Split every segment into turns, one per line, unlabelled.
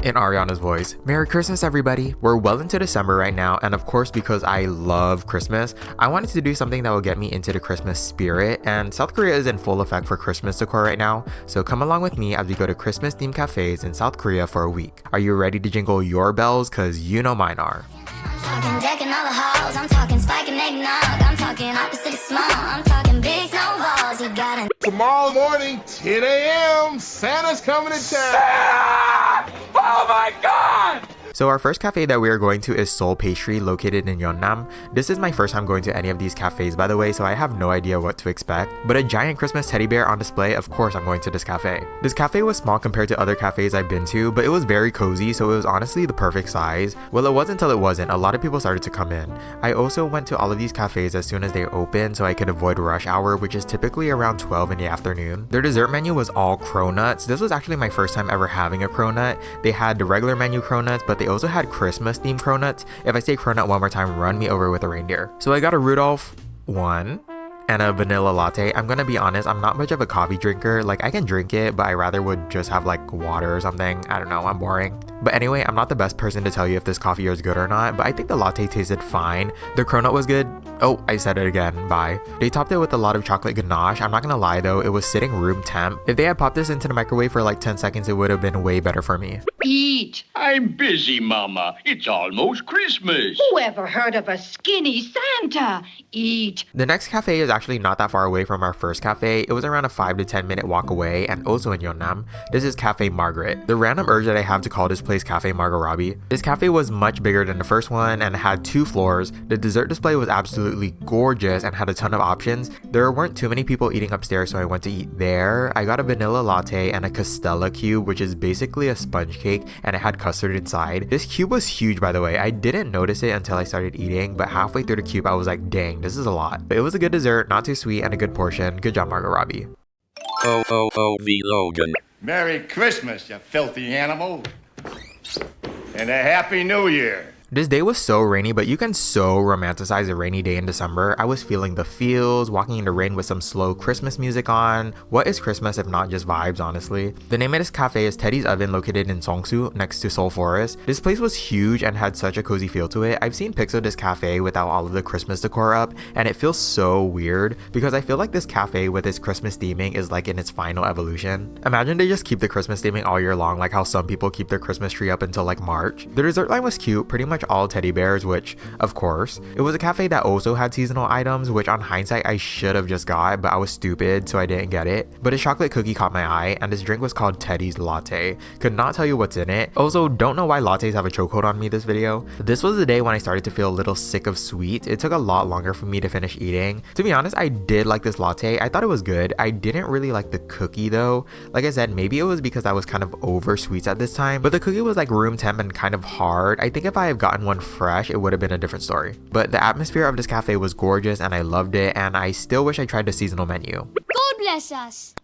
in Ariana's voice. Merry Christmas, everybody! We're well into December right now, and of course, because I love Christmas, I wanted to do something that will get me into the Christmas spirit, and South Korea is in full effect for Christmas decor right now, so come along with me as we go to Christmas-themed cafes in South Korea for a week. Are you ready to jingle your bells? Cause you know mine are.
I'm talking decking all the halls, I'm talking spiking eggnog, I'm talking opposite of small, I'm talking big snowballs, you gotta...
Tomorrow morning, 10 a.m., Santa's coming to town.
Santa! Oh my God!
So our first cafe that we are going to is Seoul Pastry, located in Yeonnam. This is my first time going to any of these cafes, by the way, so I have no idea what to expect. But a giant Christmas teddy bear on display, of course I'm going to this cafe. This cafe was small compared to other cafes I've been to, but it was very cozy, so it was honestly the perfect size. Well, it wasn't until it wasn't. A lot of people started to come in. I also went to all of these cafes as soon as they opened, so I could avoid rush hour, which is typically around 12 in the afternoon. Their dessert menu was all cronuts. This was actually my first time ever having a cronut. They had the regular menu cronuts, but they also had Christmas themed cronuts. If I say cronut one more time, run me over with a reindeer. So I got a Rudolph 1 and a vanilla latte. I'm gonna be honest, I'm not much of a coffee drinker. Like, I can drink it, but I rather would just have like water or something. I don't know, I'm boring. But anyway, I'm not the best person to tell you if this coffee is good or not, but I think the latte tasted fine. The cronut was good. Oh, I said it again, bye. They topped it with a lot of chocolate ganache. I'm not gonna lie though, it was sitting room temp. If they had popped this into the microwave for like 10 seconds, it would have been way better for me.
Eat! I'm busy, Mama. It's almost Christmas.
Who ever heard of a skinny Santa? Eat!
The next cafe is actually not that far away from our first cafe. It was around a 5 to 10 minute walk away and also in Yeonnam. This is Cafe Margaret. The random urge that I have to call this place Cafe Margarabi. This cafe was much bigger than the first one and had 2 floors. The dessert display was absolutely gorgeous and had a ton of options. There weren't too many people eating upstairs, so I went to eat there. I got a vanilla latte and a Castella cube, which is basically a sponge cake, and it had custard inside. This cube was huge, by the way. I didn't notice it until I started eating, but halfway through the cube I was like, dang, this is a lot. But it was a good dessert, not too sweet, and a good portion. Good job, Margot Robbie.
v-logan.
Merry Christmas, you filthy animal. And a Happy New Year.
This day was so rainy, but you can so romanticize a rainy day in December. I was feeling the feels, walking in the rain with some slow Christmas music on. What is Christmas if not just vibes, honestly? The name of this cafe is Teddy's Oven, located in Seongsu, next to Seoul Forest. This place was huge and had such a cozy feel to it. I've seen pics of this cafe without all of the Christmas decor up, and it feels so weird because I feel like this cafe with its Christmas theming is like in its final evolution. Imagine they just keep the Christmas theming all year long, like how some people keep their Christmas tree up until like March. The dessert line was cute, pretty much all teddy bears, which of course. It was a cafe that also had seasonal items, which on hindsight I should have just got, but I was stupid so I didn't get it. But a chocolate cookie caught my eye, and this drink was called Teddy's Latte. Could not tell you what's in it. Also, don't know why lattes have a chokehold on me this video. This was the day when I started to feel a little sick of sweet. It took a lot longer for me to finish eating. To be honest, I did like this latte. I thought it was good. I didn't really like the cookie though. Like I said, maybe it was because I was kind of over sweets at this time, but the cookie was like room temp and kind of hard. I think if I had gotten one fresh, it would have been a different story. But the atmosphere of this cafe was gorgeous and I loved it, and I still wish I tried the seasonal menu.
God bless us,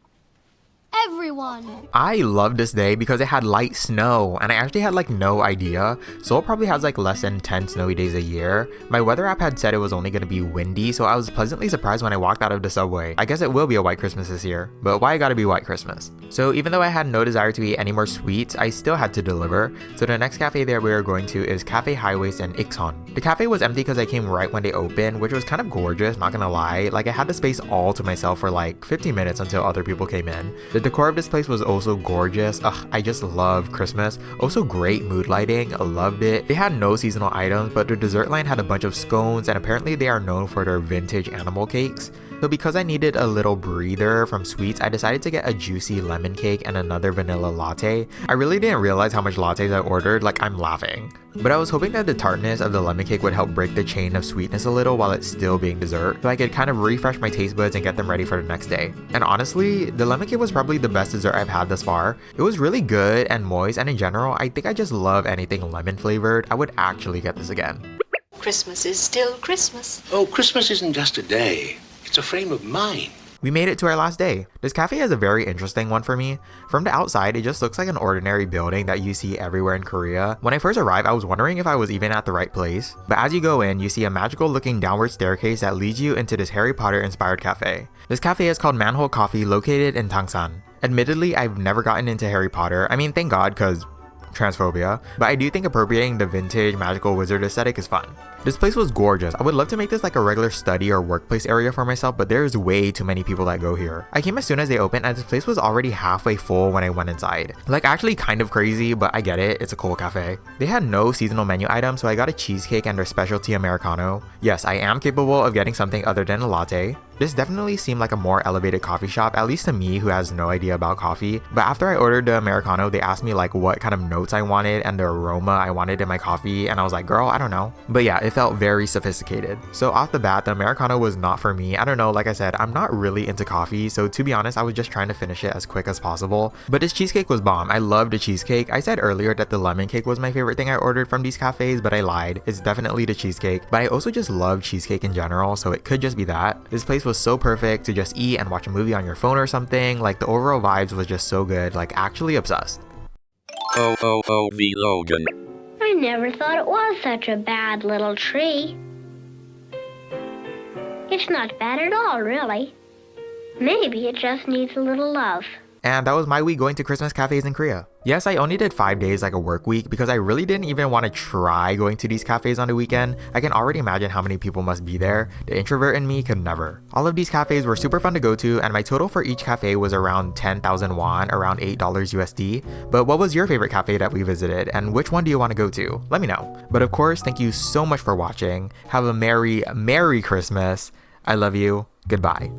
everyone.
I loved this day because it had light snow, and I actually had like no idea. Seoul probably has like less than 10 snowy days a year. My weather app had said it was only going to be windy, so I was pleasantly surprised when I walked out of the subway. I guess it will be a white Christmas this year, but why gotta be white Christmas? So even though I had no desire to eat any more sweets, I still had to deliver. So the next cafe that we are going to is Cafe Highways in Ikson. The cafe was empty because I came right when they opened, which was kind of gorgeous, not gonna lie. Like, I had the space all to myself for like 15 minutes until other people came in. The decor of this place was also gorgeous. Ugh, I just love Christmas. Also great mood lighting, I loved it. They had no seasonal items, but the dessert line had a bunch of scones, and apparently they are known for their vintage animal cakes. So because I needed a little breather from sweets, I decided to get a juicy lemon cake and another vanilla latte. I really didn't realize how much lattes I ordered, like I'm laughing. But I was hoping that the tartness of the lemon cake would help break the chain of sweetness a little while it's still being dessert, so I could kind of refresh my taste buds and get them ready for the next day. And honestly, the lemon cake was probably the best dessert I've had thus far. It was really good and moist, and in general, I think I just love anything lemon flavored. I would actually get this again.
Christmas is still Christmas.
Oh, Christmas isn't just a day. It's a frame of mind.
We made it to our last day. This cafe is a very interesting one for me. From the outside, it just looks like an ordinary building that you see everywhere in Korea. When I first arrived, I was wondering if I was even at the right place. But as you go in, you see a magical looking downward staircase that leads you into this Harry Potter inspired cafe. This cafe is called Manhole Coffee, located in Tangsan. Admittedly, I've never gotten into Harry Potter. I mean, thank God, cause transphobia, but I do think appropriating the vintage magical wizard aesthetic is fun. This place was gorgeous. I would love to make this like a regular study or workplace area for myself, but there's way too many people that go here. I came as soon as they opened and this place was already halfway full when I went inside. Like actually kind of crazy, but I get it, it's a cool cafe. They had no seasonal menu items, so I got a cheesecake and their specialty Americano. Yes, I am capable of getting something other than a latte. This definitely seemed like a more elevated coffee shop, at least to me who has no idea about coffee. But after I ordered the Americano, they asked me like what kind of notes I wanted and the aroma I wanted in my coffee, and I was like, girl, I don't know. But yeah, it felt very sophisticated. So off the bat, the Americano was not for me. I don't know, like I said, I'm not really into coffee, so to be honest, I was just trying to finish it as quick as possible. But this cheesecake was bomb. I loved the cheesecake. I said earlier that the lemon cake was my favorite thing I ordered from these cafes, but I lied. It's definitely the cheesecake. But I also just love cheesecake in general, so it could just be that. This place was so perfect to just eat and watch a movie on your phone or something. Like the overall vibes was just so good, like actually obsessed.
Oh, v-logan.
I never thought it was such a bad little tree. It's not bad at all, really. Maybe it just needs a little love.
And that was my week going to Christmas cafes in Korea. Yes, I only did 5 days like a work week because I really didn't even want to try going to these cafes on the weekend. I can already imagine how many people must be there. The introvert in me could never. All of these cafes were super fun to go to, and my total for each cafe was around 10,000 won, around $8 USD. But what was your favorite cafe that we visited, and which one do you want to go to? Let me know. But of course, thank you so much for watching. Have a Merry Christmas. I love you. Goodbye.